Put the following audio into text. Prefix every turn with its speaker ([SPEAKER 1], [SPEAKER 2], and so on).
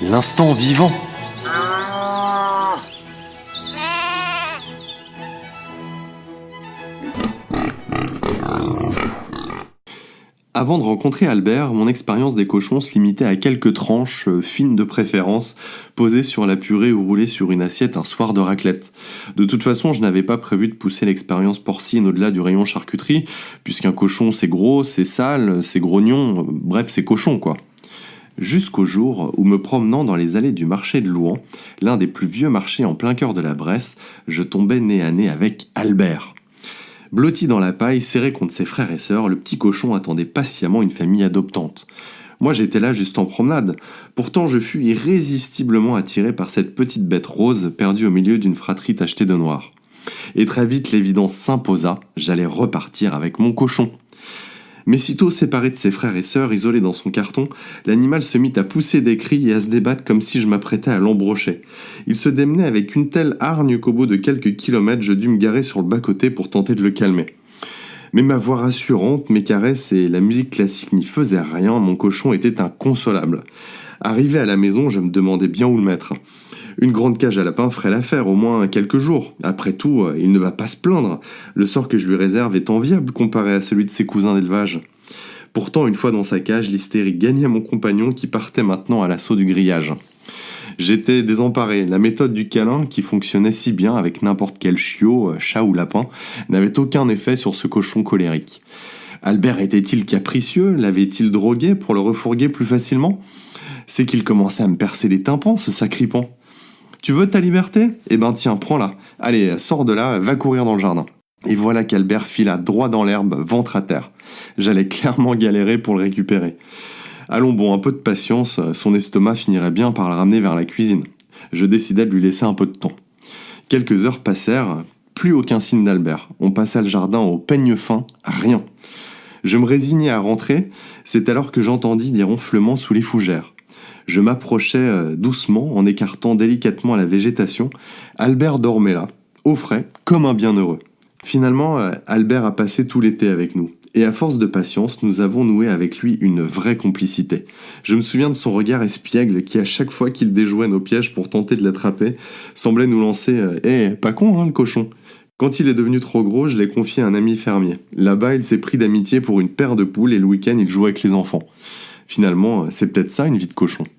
[SPEAKER 1] l'instant vivant. Avant de rencontrer Albert, mon expérience des cochons se limitait à quelques tranches, fines de préférence, posées sur la purée ou roulées sur une assiette un soir de raclette. De toute façon, je n'avais pas prévu de pousser l'expérience porcine au-delà du rayon charcuterie, puisqu'un cochon c'est gros, c'est sale, c'est grognon, bref c'est cochon quoi. Jusqu'au jour où, me promenant dans les allées du marché de Louhans, l'un des plus vieux marchés en plein cœur de la Bresse, je tombais nez à nez avec Albert. Blotti dans la paille, serré contre ses frères et sœurs, le petit cochon attendait patiemment une famille adoptante. Moi j'étais là juste en promenade, pourtant je fus irrésistiblement attiré par cette petite bête rose perdue au milieu d'une fratrie tachetée de noir. Et très vite l'évidence s'imposa, j'allais repartir avec mon cochon. Mais sitôt séparé de ses frères et sœurs, isolé dans son carton, l'animal se mit à pousser des cris et à se débattre comme si je m'apprêtais à l'embrocher. Il se démenait avec une telle hargne qu'au bout de quelques kilomètres, je dus me garer sur le bas-côté pour tenter de le calmer. Mais ma voix rassurante, mes caresses et la musique classique n'y faisaient rien, mon cochon était inconsolable. Arrivé à la maison, je me demandais bien où le mettre. Une grande cage à lapins ferait l'affaire, au moins quelques jours. Après tout, il ne va pas se plaindre. Le sort que je lui réserve est enviable comparé à celui de ses cousins d'élevage. Pourtant, une fois dans sa cage, l'hystérie gagnait mon compagnon qui partait maintenant à l'assaut du grillage. J'étais désemparé. La méthode du câlin, qui fonctionnait si bien avec n'importe quel chiot, chat ou lapin, n'avait aucun effet sur ce cochon colérique. Albert était-il capricieux? L'avait-il drogué pour le refourguer plus facilement? C'est qu'il commençait à me percer les tympans, ce sacripant. Tu veux ta liberté? Eh ben tiens, prends-la. Allez, sors de là, va courir dans le jardin. Et voilà qu'Albert fila droit dans l'herbe, ventre à terre. J'allais clairement galérer pour le récupérer. Allons bon, un peu de patience, son estomac finirait bien par le ramener vers la cuisine. Je décidai de lui laisser un peu de temps. Quelques heures passèrent, plus aucun signe d'Albert. On passa le jardin au peigne fin, rien. Je me résignai à rentrer, c'est alors que j'entendis des ronflements sous les fougères. Je m'approchais doucement en écartant délicatement la végétation. Albert dormait là, au frais, comme un bienheureux. Finalement, Albert a passé tout l'été avec nous. Et à force de patience, nous avons noué avec lui une vraie complicité. Je me souviens de son regard espiègle qui, à chaque fois qu'il déjouait nos pièges pour tenter de l'attraper, semblait nous lancer « pas con, hein, le cochon !» Quand il est devenu trop gros, je l'ai confié à un ami fermier. Là-bas, il s'est pris d'amitié pour une paire de poules et le week-end, il jouait avec les enfants. Finalement, c'est peut-être ça une vie de cochon.